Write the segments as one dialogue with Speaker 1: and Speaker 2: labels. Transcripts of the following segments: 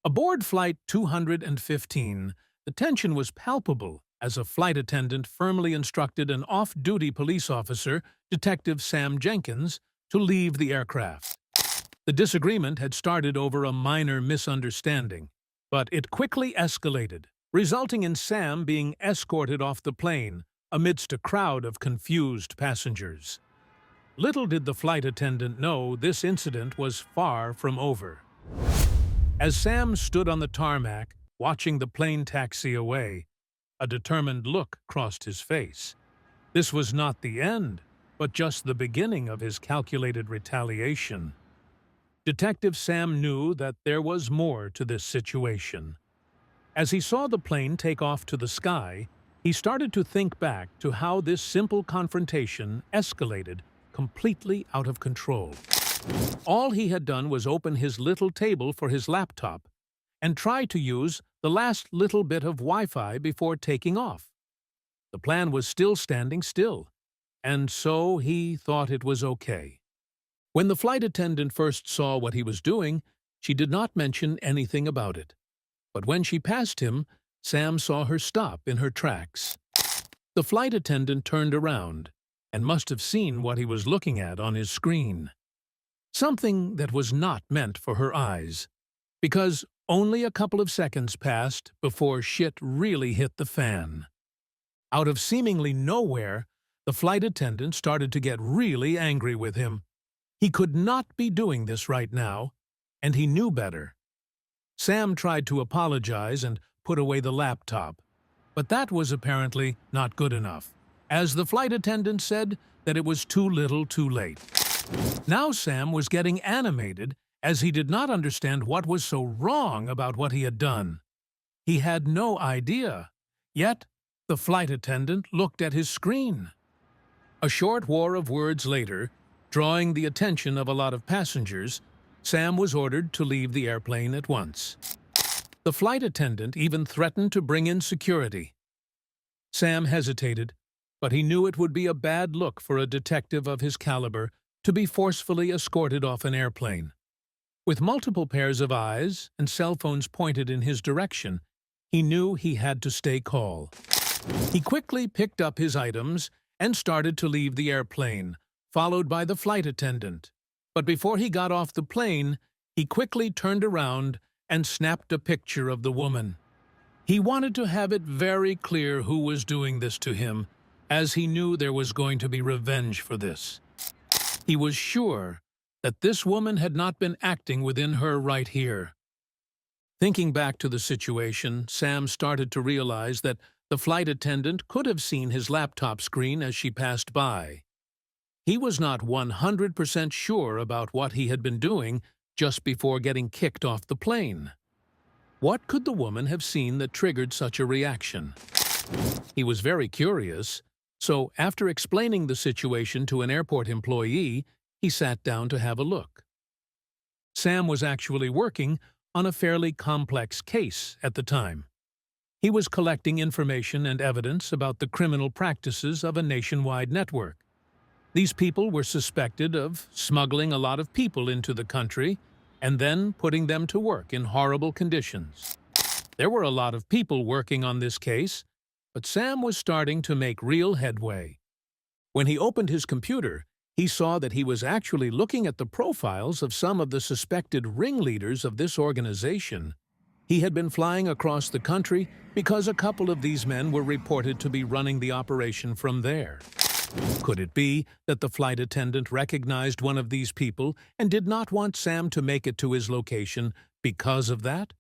Speaker 1: Aboard Flight 215, the tension was palpable as a flight attendant firmly instructed an off-duty police officer, Detective Sam Jenkins, to leave the aircraft. The disagreement had started over a minor misunderstanding, but it quickly escalated, resulting in Sam being escorted off the plane amidst a crowd of confused passengers. Little did the flight attendant know this incident was far from over. As Sam stood on the tarmac, watching the plane taxi away, a determined look crossed his face. This was not the end, but just the beginning of his calculated retaliation. Detective Sam knew that there was more to this situation. As he saw the plane take off to the sky, he started to think back to how this simple confrontation escalated completely out of control. All he had done was open his little table for his laptop and try to use the last little bit of Wi-Fi before taking off. The plan was still standing still, and so he thought it was okay. When the flight attendant first saw what he was doing, she did not mention anything about it. But when she passed him, Sam saw her stop in her tracks. The flight attendant turned around and must have seen what he was looking at on his screen. Something that was not meant for her eyes, because only a couple of seconds passed before shit really hit the fan. Out of seemingly nowhere, the flight attendant started to get really angry with him. He could not be doing this right now, and he knew better. Sam tried to apologize and put away the laptop, but that was apparently not good enough, as the flight attendant said that it was too little too late. Now Sam was getting animated as he did not understand what was so wrong about what he had done. He had no idea, yet the flight attendant looked at his screen. A short war of words later, drawing the attention of a lot of passengers, Sam was ordered to leave the airplane at once. The flight attendant even threatened to bring in security. Sam hesitated, but he knew it would be a bad look for a detective of his caliber to be forcefully escorted off an airplane. With multiple pairs of eyes and cell phones pointed in his direction, he knew he had to stay calm. He quickly picked up his items and started to leave the airplane, followed by the flight attendant. But before he got off the plane, he quickly turned around and snapped a picture of the woman. He wanted to have it very clear who was doing this to him, as he knew there was going to be revenge for this. He was sure that this woman had not been acting within her right here. Thinking back to the situation, Sam started to realize that the flight attendant could have seen his laptop screen as she passed by. He was not 100% sure about what he had been doing just before getting kicked off the plane. What could the woman have seen that triggered such a reaction? He was very curious, so after explaining the situation to an airport employee, he sat down to have a look. Sam was actually working on a fairly complex case at the time. He was collecting information and evidence about the criminal practices of a nationwide network. These people were suspected of smuggling a lot of people into the country and then putting them to work in horrible conditions. There were a lot of people working on this case, but Sam was starting to make real headway. When he opened his computer, he saw that he was actually looking at the profiles of some of the suspected ringleaders of this organization. He had been flying across the country because a couple of these men were reported to be running the operation from there. Could it be that the flight attendant recognized one of these people and did not want Sam to make it to his location because of that?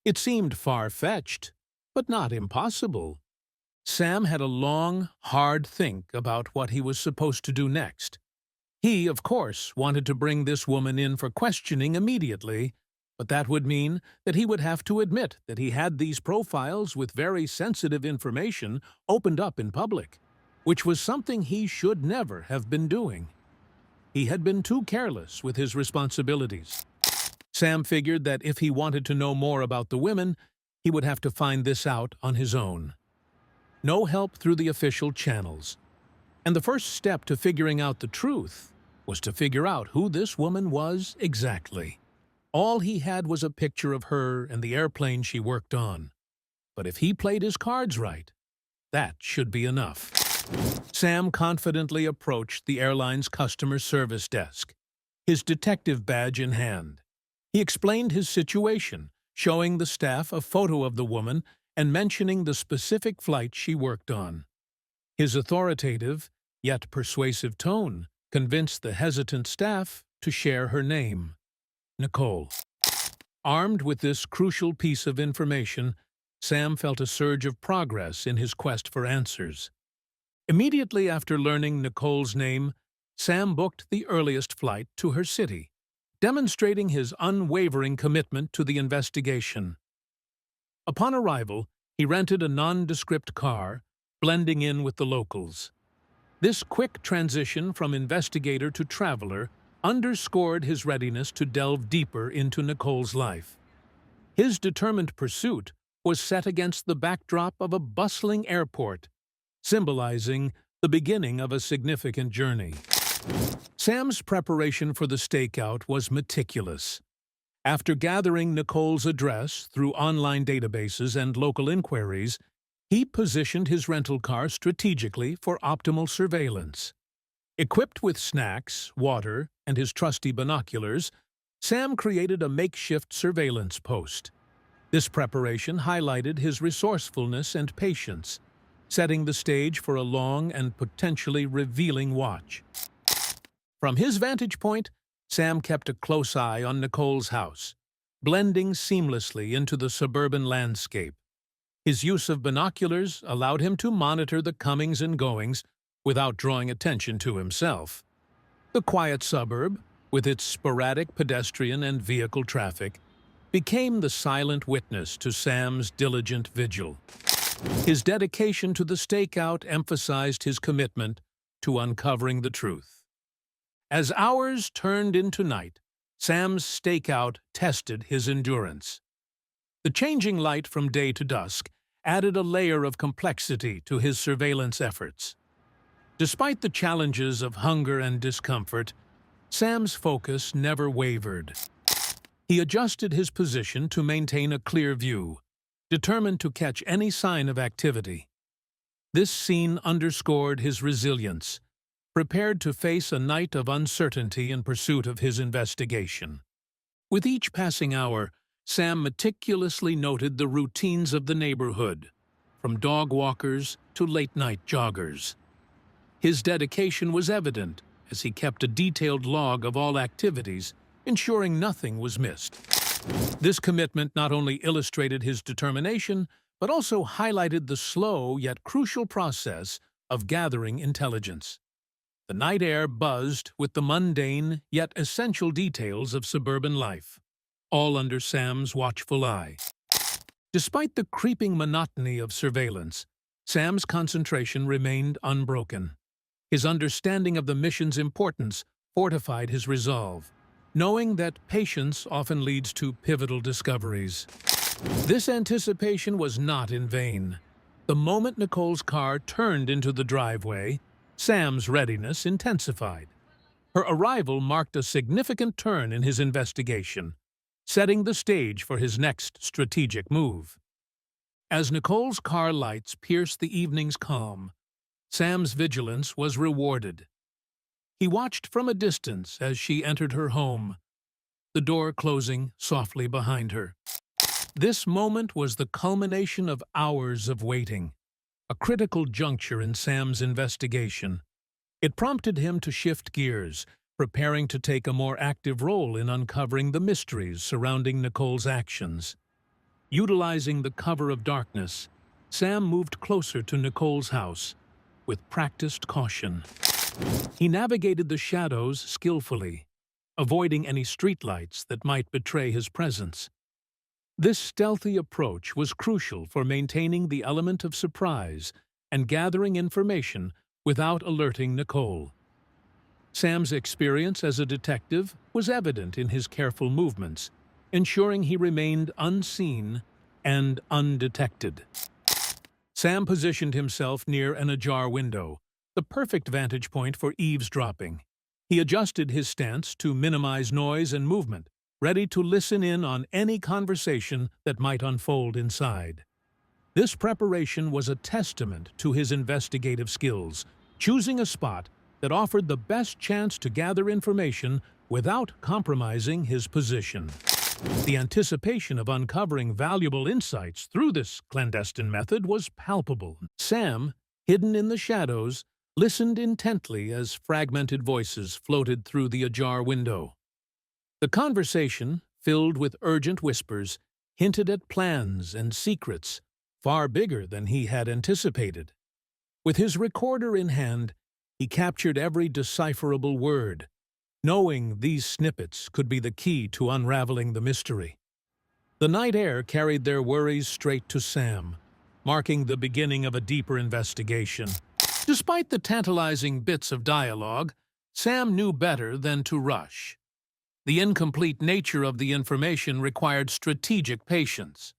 Speaker 1: It seemed far-fetched, but not impossible. Sam had a long, hard think about what he was supposed to do next. He, of course, wanted to bring this woman in for questioning immediately, but that would mean that he would have to admit that he had these profiles with very sensitive information opened up in public, which was something he should never have been doing. He had been too careless with his responsibilities. Sam figured that if he wanted to know more about the women, he would have to find this out on his own. No help through the official channels. And the first step to figuring out the truth was to figure out who this woman was exactly. All he had was a picture of her and the airplane she worked on. But if he played his cards right, that should be enough. Sam confidently approached the airline's customer service desk, his detective badge in hand. He explained his situation, showing the staff a photo of the woman and mentioning the specific flight she worked on. His authoritative, yet persuasive tone convinced the hesitant staff to share her name, Nicole. Armed with this crucial piece of information, Sam felt a surge of progress in his quest for answers. Immediately after learning Nicole's name, Sam booked the earliest flight to her city, demonstrating his unwavering commitment to the investigation. Upon arrival, he rented a nondescript car, blending in with the locals. This quick transition from investigator to traveler underscored his readiness to delve deeper into Nicole's life. His determined pursuit was set against the backdrop of a bustling airport, symbolizing the beginning of a significant journey. Sam's preparation for the stakeout was meticulous. After gathering Nicole's address through online databases and local inquiries, he positioned his rental car strategically for optimal surveillance. Equipped with snacks, water, and his trusty binoculars, Sam created a makeshift surveillance post. This preparation highlighted his resourcefulness and patience, setting the stage for a long and potentially revealing watch. From his vantage point, Sam kept a close eye on Nicole's house, blending seamlessly into the suburban landscape. His use of binoculars allowed him to monitor the comings and goings without drawing attention to himself. The quiet suburb, with its sporadic pedestrian and vehicle traffic, became the silent witness to Sam's diligent vigil. His dedication to the stakeout emphasized his commitment to uncovering the truth. As hours turned into night, Sam's stakeout tested his endurance. The changing light from day to dusk added a layer of complexity to his surveillance efforts. Despite the challenges of hunger and discomfort, Sam's focus never wavered. He adjusted his position to maintain a clear view, determined to catch any sign of activity. This scene underscored his resilience, prepared to face a night of uncertainty in pursuit of his investigation. With each passing hour, Sam meticulously noted the routines of the neighborhood, from dog walkers to late-night joggers. His dedication was evident as he kept a detailed log of all activities, ensuring nothing was missed. This commitment not only illustrated his determination, but also highlighted the slow yet crucial process of gathering intelligence. The night air buzzed with the mundane yet essential details of suburban life, all under Sam's watchful eye. Despite the creeping monotony of surveillance, Sam's concentration remained unbroken. His understanding of the mission's importance fortified his resolve, knowing that patience often leads to pivotal discoveries. This anticipation was not in vain. The moment Nicole's car turned into the driveway, Sam's readiness intensified. Her arrival marked a significant turn in his investigation, setting the stage for his next strategic move. As Nicole's car lights pierced the evening's calm, Sam's vigilance was rewarded. He watched from a distance as she entered her home, the door closing softly behind her. This moment was the culmination of hours of waiting, a critical juncture in Sam's investigation. It prompted him to shift gears, preparing to take a more active role in uncovering the mysteries surrounding Nicole's actions. Utilizing the cover of darkness, Sam moved closer to Nicole's house with practiced caution. He navigated the shadows skillfully, avoiding any streetlights that might betray his presence. This stealthy approach was crucial for maintaining the element of surprise and gathering information without alerting Nicole. Sam's experience as a detective was evident in his careful movements, ensuring he remained unseen and undetected. Sam positioned himself near an ajar window, the perfect vantage point for eavesdropping. He adjusted his stance to minimize noise and movement, ready to listen in on any conversation that might unfold inside. This preparation was a testament to his investigative skills, choosing a spot that offered the best chance to gather information without compromising his position. The anticipation of uncovering valuable insights through this clandestine method was palpable. Sam, hidden in the shadows, listened intently as fragmented voices floated through the ajar window. The conversation, filled with urgent whispers, hinted at plans and secrets far bigger than he had anticipated. With his recorder in hand, he captured every decipherable word, knowing these snippets could be the key to unraveling the mystery. The night air carried their worries straight to Sam, marking the beginning of a deeper investigation. Despite the tantalizing bits of dialogue, Sam knew better than to rush. The incomplete nature of the information required strategic patience.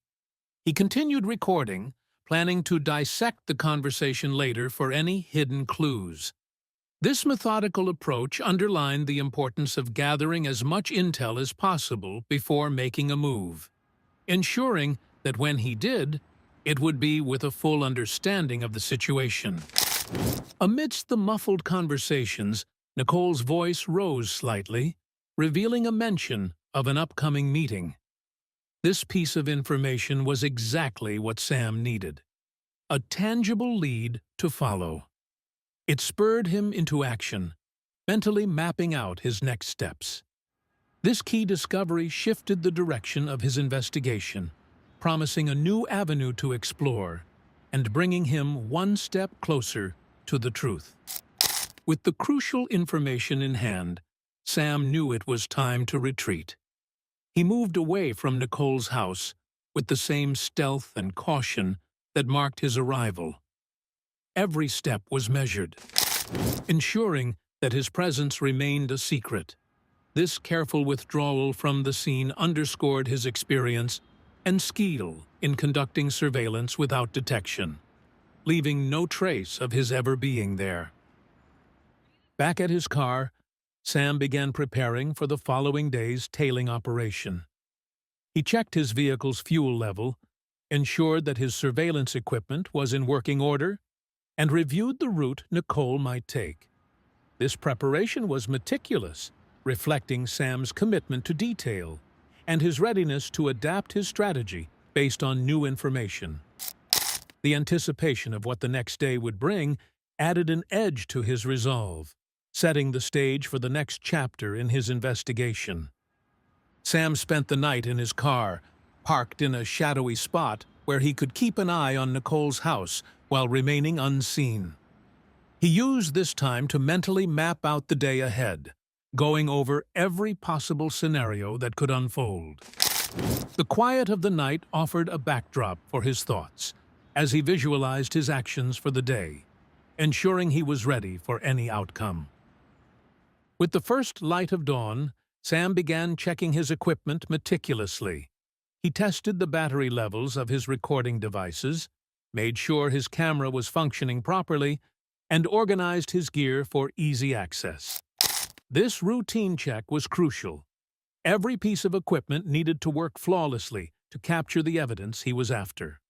Speaker 1: He continued recording, planning to dissect the conversation later for any hidden clues. This methodical approach underlined the importance of gathering as much intel as possible before making a move, ensuring that when he did, it would be with a full understanding of the situation. Amidst the muffled conversations, Nicole's voice rose slightly, revealing a mention of an upcoming meeting. This piece of information was exactly what Sam needed: a tangible lead to follow. It spurred him into action, mentally mapping out his next steps. This key discovery shifted the direction of his investigation, promising a new avenue to explore and bringing him one step closer to the truth. With the crucial information in hand, Sam knew it was time to retreat. He moved away from Nicole's house with the same stealth and caution that marked his arrival. Every step was measured, ensuring that his presence remained a secret. This careful withdrawal from the scene underscored his experience and skill in conducting surveillance without detection, leaving no trace of his ever being there. Back at his car, Sam began preparing for the following day's tailing operation. He checked his vehicle's fuel level, ensured that his surveillance equipment was in working order, and reviewed the route Nicole might take. This preparation was meticulous, reflecting Sam's commitment to detail and his readiness to adapt his strategy based on new information. The anticipation of what the next day would bring added an edge to his resolve, setting the stage for the next chapter in his investigation. Sam spent the night in his car, parked in a shadowy spot where he could keep an eye on Nicole's house while remaining unseen. He used this time to mentally map out the day ahead, going over every possible scenario that could unfold. The quiet of the night offered a backdrop for his thoughts, as he visualized his actions for the day, ensuring he was ready for any outcome. With the first light of dawn, Sam began checking his equipment meticulously. He tested the battery levels of his recording devices, made sure his camera was functioning properly, and organized his gear for easy access. This routine check was crucial. Every piece of equipment needed to work flawlessly to capture the evidence he was after.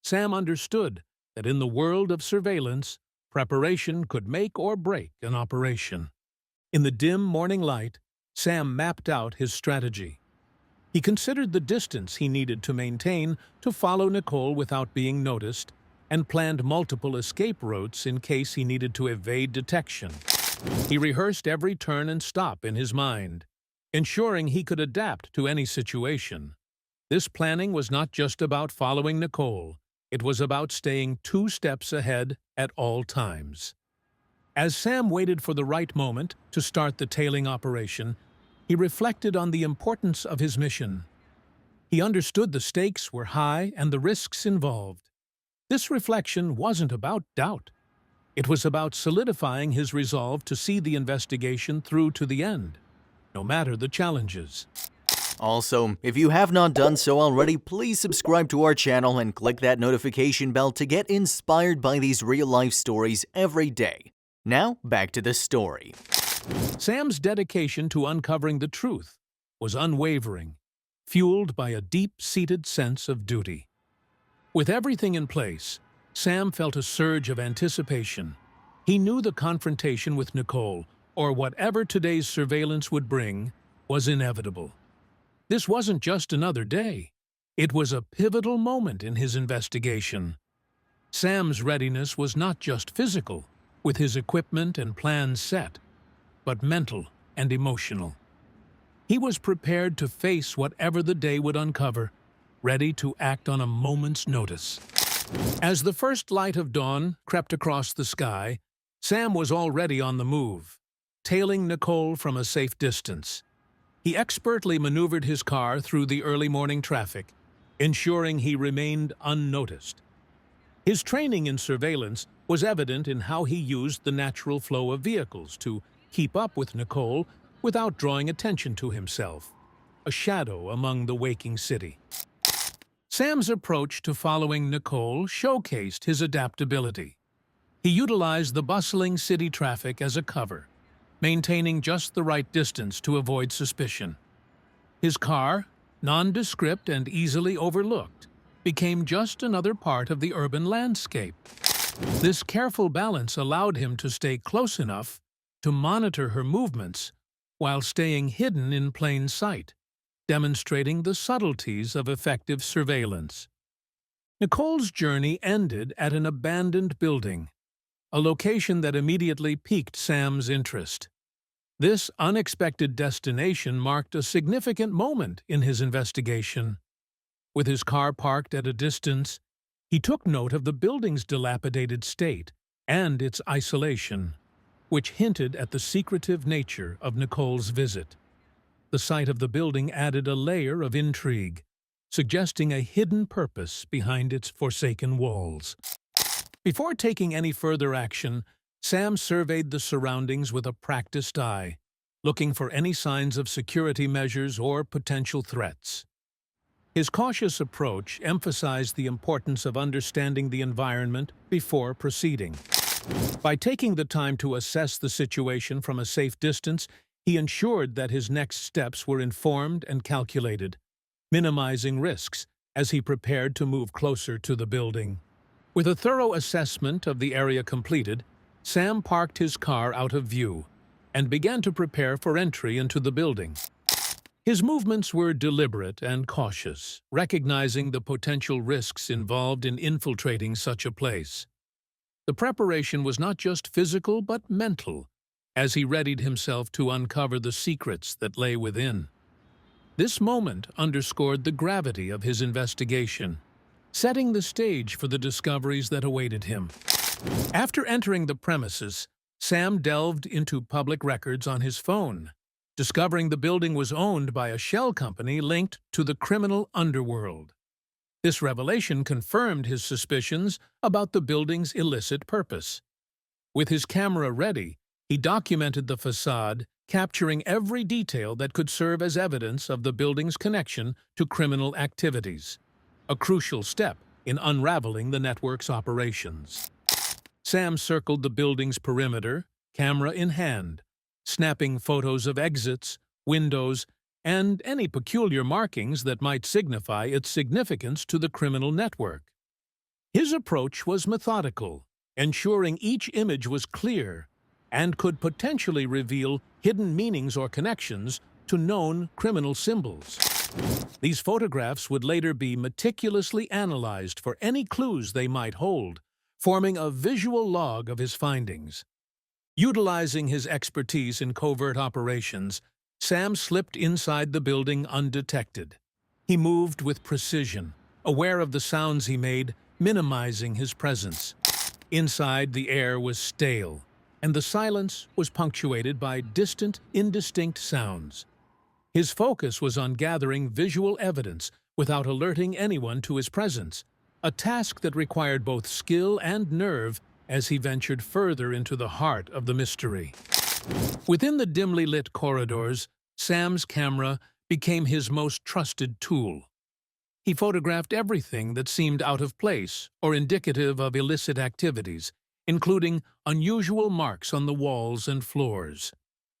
Speaker 1: Sam understood that in the world of surveillance, preparation could make or break an operation. In the dim morning light, Sam mapped out his strategy. He considered the distance he needed to maintain to follow Nicole without being noticed, and planned multiple escape routes in case he needed to evade detection. He rehearsed every turn and stop in his mind, ensuring he could adapt to any situation. This planning was not just about following Nicole, it was about staying 2 steps ahead at all times. As Sam waited for the right moment to start the tailing operation, he reflected on the importance of his mission. He understood the stakes were high and the risks involved. This reflection wasn't about doubt. It was about solidifying his resolve to see the investigation through to the end, no matter the challenges.
Speaker 2: Also, if you have not done so already, please subscribe to our channel and click that notification bell to get inspired by these real-life stories every day. Now, back to the story.
Speaker 1: Sam's dedication to uncovering the truth was unwavering, fueled by a deep-seated sense of duty. With everything in place, Sam felt a surge of anticipation. He knew the confrontation with Nicole, or whatever today's surveillance would bring, was inevitable. This wasn't just another day. It was a pivotal moment in his investigation. Sam's readiness was not just physical, with his equipment and plans set, but mental and emotional. He was prepared to face whatever the day would uncover, ready to act on a moment's notice. As the first light of dawn crept across the sky, Sam was already on the move, tailing Nicole from a safe distance. He expertly maneuvered his car through the early morning traffic, ensuring he remained unnoticed. His training in surveillance was evident in how he used the natural flow of vehicles to keep up with Nicole without drawing attention to himself, a shadow among the waking city. Sam's approach to following Nicole showcased his adaptability. He utilized the bustling city traffic as a cover, maintaining just the right distance to avoid suspicion. His car, nondescript and easily overlooked, became just another part of the urban landscape. This careful balance allowed him to stay close enough to monitor her movements while staying hidden in plain sight, demonstrating the subtleties of effective surveillance. Nicole's journey ended at an abandoned building, a location that immediately piqued Sam's interest. This unexpected destination marked a significant moment in his investigation. With his car parked at a distance, he took note of the building's dilapidated state and its isolation, which hinted at the secretive nature of Nicole's visit. The sight of the building added a layer of intrigue, suggesting a hidden purpose behind its forsaken walls. Before taking any further action, Sam surveyed the surroundings with a practiced eye, looking for any signs of security measures or potential threats. His cautious approach emphasized the importance of understanding the environment before proceeding. By taking the time to assess the situation from a safe distance, he ensured that his next steps were informed and calculated, minimizing risks as he prepared to move closer to the building. With a thorough assessment of the area completed, Sam parked his car out of view and began to prepare for entry into the building. His movements were deliberate and cautious, recognizing the potential risks involved in infiltrating such a place. The preparation was not just physical but mental, as he readied himself to uncover the secrets that lay within. This moment underscored the gravity of his investigation, setting the stage for the discoveries that awaited him. After entering the premises, Sam delved into public records on his phone, discovering the building was owned by a shell company linked to the criminal underworld. This revelation confirmed his suspicions about the building's illicit purpose. With his camera ready, he documented the facade, capturing every detail that could serve as evidence of the building's connection to criminal activities, a crucial step in unraveling the network's operations. Sam circled the building's perimeter, camera in hand, snapping photos of exits, windows, and any peculiar markings that might signify its significance to the criminal network. His approach was methodical, ensuring each image was clear and could potentially reveal hidden meanings or connections to known criminal symbols. These photographs would later be meticulously analyzed for any clues they might hold, forming a visual log of his findings. Utilizing his expertise in covert operations, Sam slipped inside the building undetected. He moved with precision, aware of the sounds he made, minimizing his presence. Inside, the air was stale, and the silence was punctuated by distant, indistinct sounds. His focus was on gathering visual evidence without alerting anyone to his presence, a task that required both skill and nerve as he ventured further into the heart of the mystery. Within the dimly lit corridors, Sam's camera became his most trusted tool. He photographed everything that seemed out of place or indicative of illicit activities, including unusual marks on the walls and floors.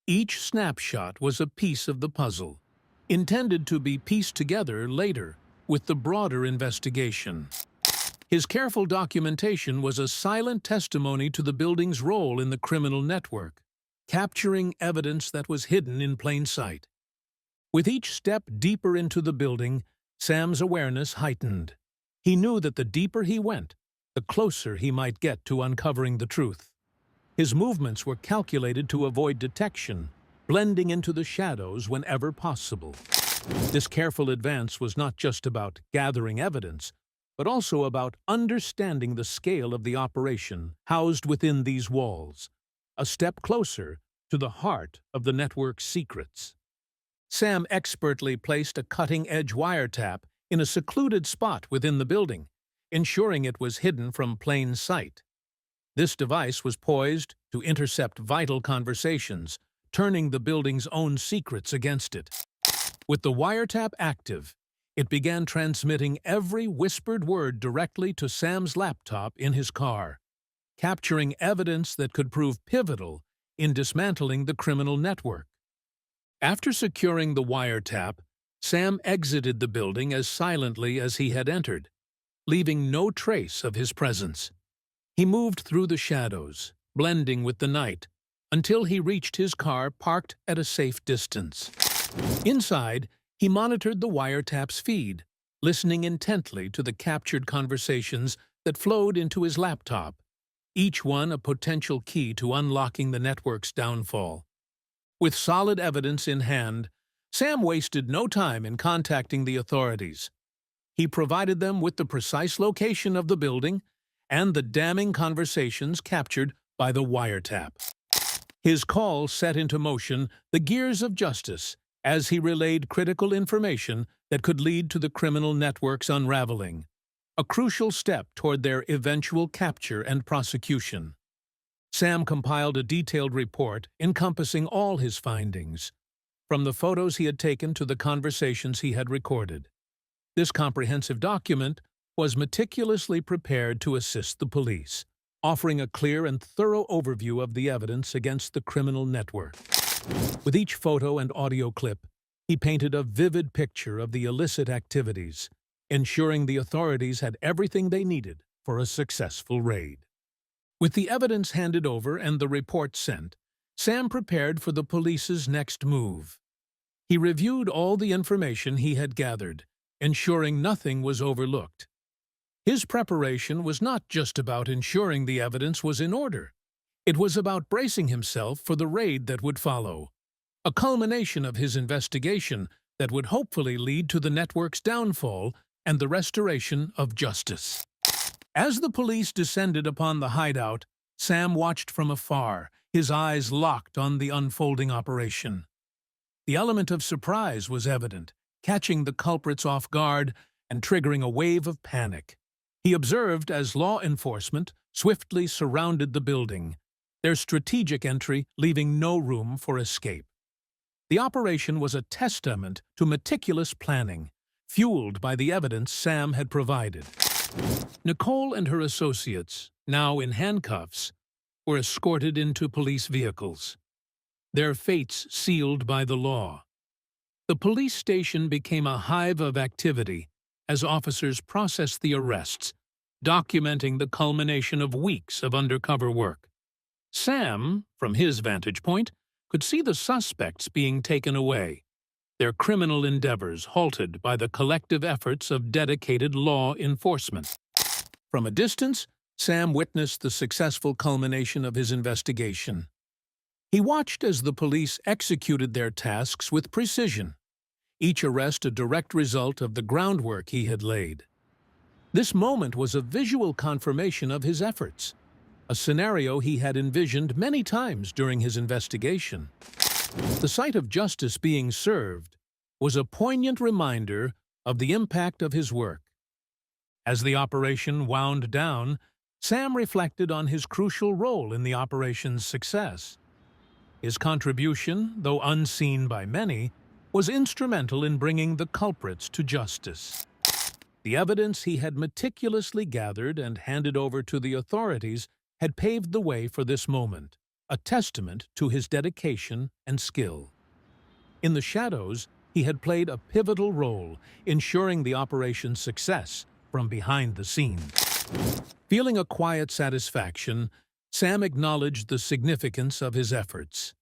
Speaker 1: Each snapshot was a piece of the puzzle, intended to be pieced together later with the broader investigation. His careful documentation was a silent testimony to the building's role in the criminal network, capturing evidence that was hidden in plain sight. With each step deeper into the building, Sam's awareness heightened. He knew that the deeper he went, the closer he might get to uncovering the truth. His movements were calculated to avoid detection, blending into the shadows whenever possible. This careful advance was not just about gathering evidence, but also about understanding the scale of the operation housed within these walls, a step closer to the heart of the network's secrets. Sam expertly placed a cutting-edge wiretap in a secluded spot within the building, ensuring it was hidden from plain sight. This device was poised to intercept vital conversations, turning the building's own secrets against it. With the wiretap active, it began transmitting every whispered word directly to Sam's laptop in his car, capturing evidence that could prove pivotal in dismantling the criminal network. After securing the wiretap, Sam exited the building as silently as he had entered, leaving no trace of his presence. He moved through the shadows, blending with the night, until he reached his car parked at a safe distance. Inside, he monitored the wiretap's feed, listening intently to the captured conversations that flowed into his laptop, each one a potential key to unlocking the network's downfall. With solid evidence in hand, Sam wasted no time in contacting the authorities. He provided them with the precise location of the building and the damning conversations captured by the wiretap. His call set into motion the gears of justice as he relayed critical information that could lead to the criminal network's unraveling, a crucial step toward their eventual capture and prosecution. Sam compiled a detailed report encompassing all his findings, from the photos he had taken to the conversations he had recorded. This comprehensive document was meticulously prepared to assist the police, offering a clear and thorough overview of the evidence against the criminal network. With each photo and audio clip, he painted a vivid picture of the illicit activities, ensuring the authorities had everything they needed for a successful raid. With the evidence handed over and the report sent, Sam prepared for the police's next move. He reviewed all the information he had gathered, ensuring nothing was overlooked. His preparation was not just about ensuring the evidence was in order. It was about bracing himself for the raid that would follow, a culmination of his investigation that would hopefully lead to the network's downfall and the restoration of justice. As the police descended upon the hideout, Sam watched from afar, his eyes locked on the unfolding operation. The element of surprise was evident, catching the culprits off guard and triggering a wave of panic. He observed as law enforcement swiftly surrounded the building, their strategic entry leaving no room for escape. The operation was a testament to meticulous planning, fueled by the evidence Sam had provided. Nicole and her associates, now in handcuffs, were escorted into police vehicles, their fates sealed by the law. The police station became a hive of activity as officers processed the arrests, documenting the culmination of weeks of undercover work. Sam, from his vantage point, could see the suspects being taken away, their criminal endeavors halted by the collective efforts of dedicated law enforcement. From a distance, Sam witnessed the successful culmination of his investigation. He watched as the police executed their tasks with precision, each arrest a direct result of the groundwork he had laid. This moment was a visual confirmation of his efforts, a scenario he had envisioned many times during his investigation. The sight of justice being served was a poignant reminder of the impact of his work. As the operation wound down, Sam reflected on his crucial role in the operation's success. His contribution, though unseen by many, was instrumental in bringing the culprits to justice. The evidence he had meticulously gathered and handed over to the authorities had paved the way for this moment, a testament to his dedication and skill. In the shadows, he had played a pivotal role ensuring the operation's success from behind the scenes. Feeling a quiet satisfaction, Sam acknowledged the significance of his efforts.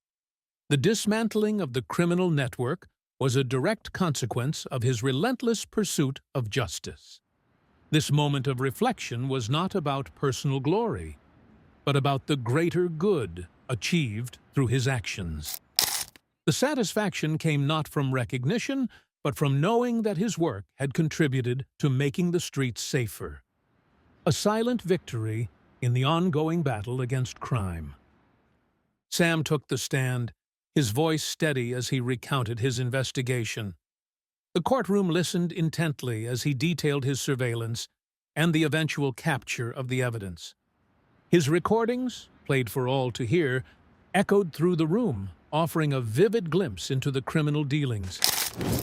Speaker 1: The dismantling of the criminal network was a direct consequence of his relentless pursuit of justice. This moment of reflection was not about personal glory, but about the greater good achieved through his actions. The satisfaction came not from recognition, but from knowing that his work had contributed to making the streets safer. A silent victory in the ongoing battle against crime. Sam took the stand, his voice steady as he recounted his investigation. The courtroom listened intently as he detailed his surveillance and the eventual capture of the evidence. His recordings, played for all to hear, echoed through the room, offering a vivid glimpse into the criminal dealings.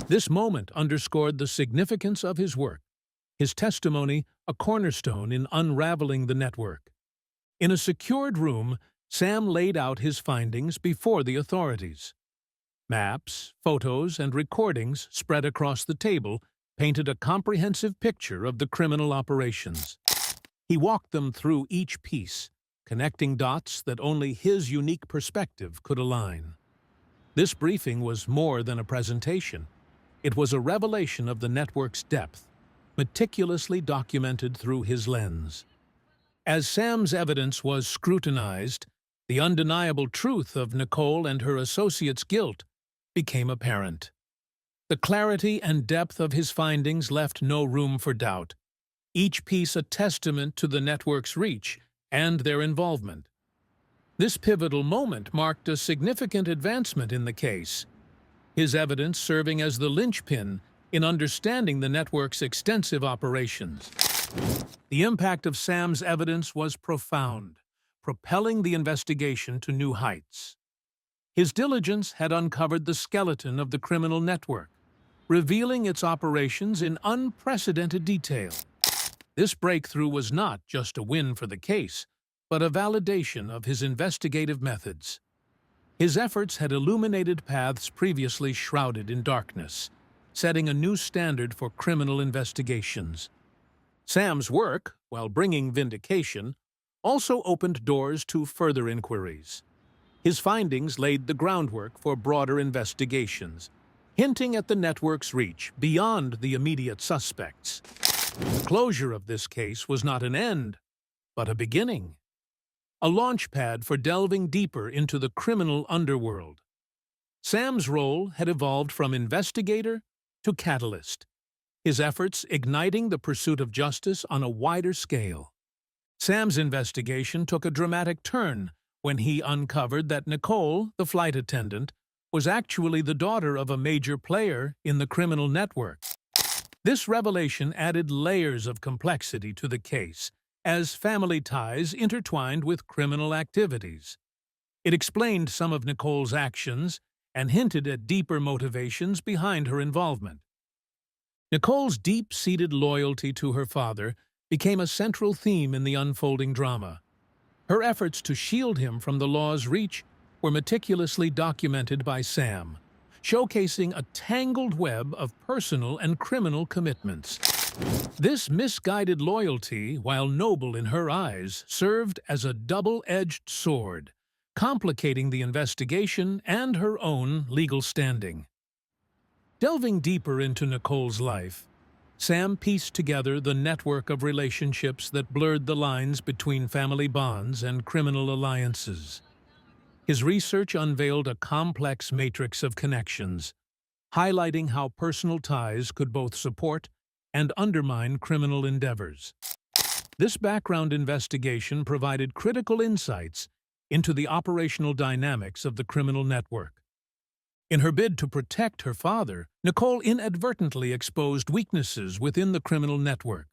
Speaker 1: This moment underscored the significance of his work, his testimony a cornerstone in unraveling the network. In a secured room, Sam laid out his findings before the authorities. Maps, photos, and recordings spread across the table painted a comprehensive picture of the criminal operations. He walked them through each piece, connecting dots that only his unique perspective could align. This briefing was more than a presentation. It was a revelation of the network's depth, meticulously documented through his lens. As Sam's evidence was scrutinized, the undeniable truth of Nicole and her associates' guilt became apparent. The clarity and depth of his findings left no room for doubt, each piece a testament to the network's reach and their involvement. This pivotal moment marked a significant advancement in the case, his evidence serving as the linchpin in understanding the network's extensive operations. The impact of Sam's evidence was profound, propelling the investigation to new heights. His diligence had uncovered the skeleton of the criminal network, revealing its operations in unprecedented detail. This breakthrough was not just a win for the case, but a validation of his investigative methods. His efforts had illuminated paths previously shrouded in darkness, setting a new standard for criminal investigations. Sam's work, while bringing vindication, also opened doors to further inquiries. His findings laid the groundwork for broader investigations, hinting at the network's reach beyond the immediate suspects. The closure of this case was not an end, but a beginning. A launchpad for delving deeper into the criminal underworld. Sam's role had evolved from investigator to catalyst, his efforts igniting the pursuit of justice on a wider scale. Sam's investigation took a dramatic turn when he uncovered that Nicole, the flight attendant, was actually the daughter of a major player in the criminal network. This revelation added layers of complexity to the case, as family ties intertwined with criminal activities. It explained some of Nicole's actions and hinted at deeper motivations behind her involvement. Nicole's deep-seated loyalty to her father became a central theme in the unfolding drama. Her efforts to shield him from the law's reach were meticulously documented by Sam, showcasing a tangled web of personal and criminal commitments. This misguided loyalty, while noble in her eyes, served as a double-edged sword, complicating the investigation and her own legal standing. Delving deeper into Nicole's life, Sam pieced together the network of relationships that blurred the lines between family bonds and criminal alliances. His research unveiled a complex matrix of connections, highlighting how personal ties could both support and undermine criminal endeavors. This background investigation provided critical insights into the operational dynamics of the criminal network. In her bid to protect her father, Nicole inadvertently exposed weaknesses within the criminal network.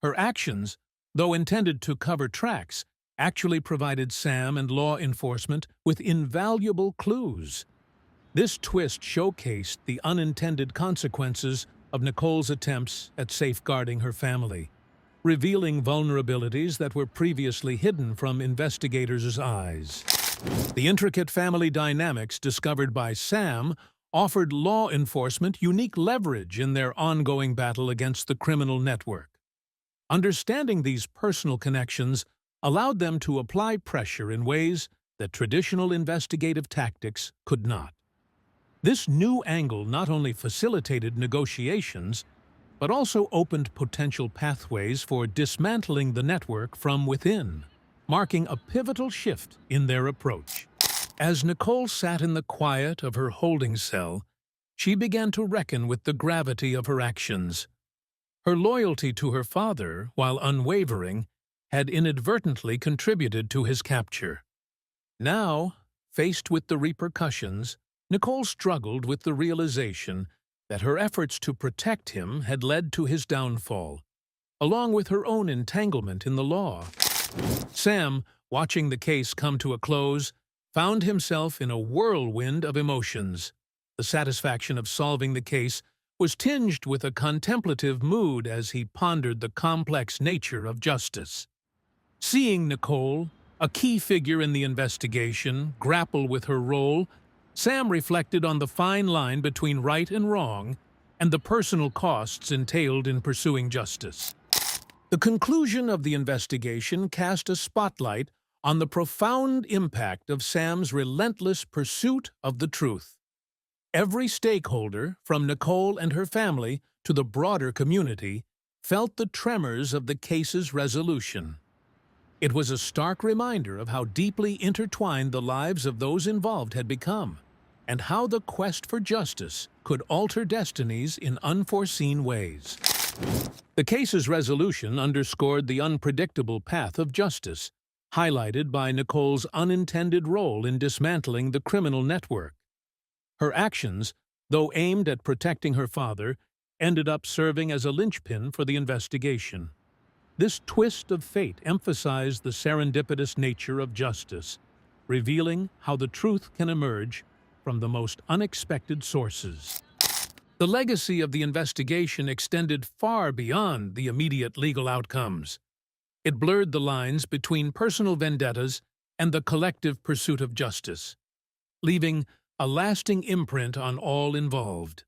Speaker 1: Her actions, though intended to cover tracks, actually provided Sam and law enforcement with invaluable clues. This twist showcased the unintended consequences of Nicole's attempts at safeguarding her family, revealing vulnerabilities that were previously hidden from investigators' eyes. The intricate family dynamics discovered by Sam offered law enforcement unique leverage in their ongoing battle against the criminal network. Understanding these personal connections allowed them to apply pressure in ways that traditional investigative tactics could not. This new angle not only facilitated negotiations, but also opened potential pathways for dismantling the network from within, marking a pivotal shift in their approach. As Nicole sat in the quiet of her holding cell, she began to reckon with the gravity of her actions. Her loyalty to her father, while unwavering, had inadvertently contributed to his capture. Now, faced with the repercussions, Nicole struggled with the realization that her efforts to protect him had led to his downfall, along with her own entanglement in the law. Sam, watching the case come to a close, found himself in a whirlwind of emotions. The satisfaction of solving the case was tinged with a contemplative mood as he pondered the complex nature of justice. Seeing Nicole, a key figure in the investigation, grapple with her role, Sam reflected on the fine line between right and wrong and the personal costs entailed in pursuing justice. The conclusion of the investigation cast a spotlight on the profound impact of Sam's relentless pursuit of the truth. Every stakeholder, from Nicole and her family to the broader community, felt the tremors of the case's resolution. It was a stark reminder of how deeply intertwined the lives of those involved had become, and how the quest for justice could alter destinies in unforeseen ways. The case's resolution underscored the unpredictable path of justice, highlighted by Nicole's unintended role in dismantling the criminal network. Her actions, though aimed at protecting her father, ended up serving as a linchpin for the investigation. This twist of fate emphasized the serendipitous nature of justice, revealing how the truth can emerge from the most unexpected sources. The legacy of the investigation extended far beyond the immediate legal outcomes. It blurred the lines between personal vendettas and the collective pursuit of justice, leaving a lasting imprint on all involved.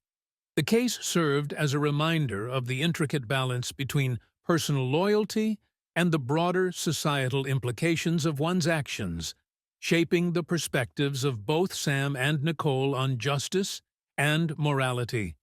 Speaker 1: The case served as a reminder of the intricate balance between personal loyalty and the broader societal implications of one's actions, shaping the perspectives of both Sam and Nicole on justice and morality.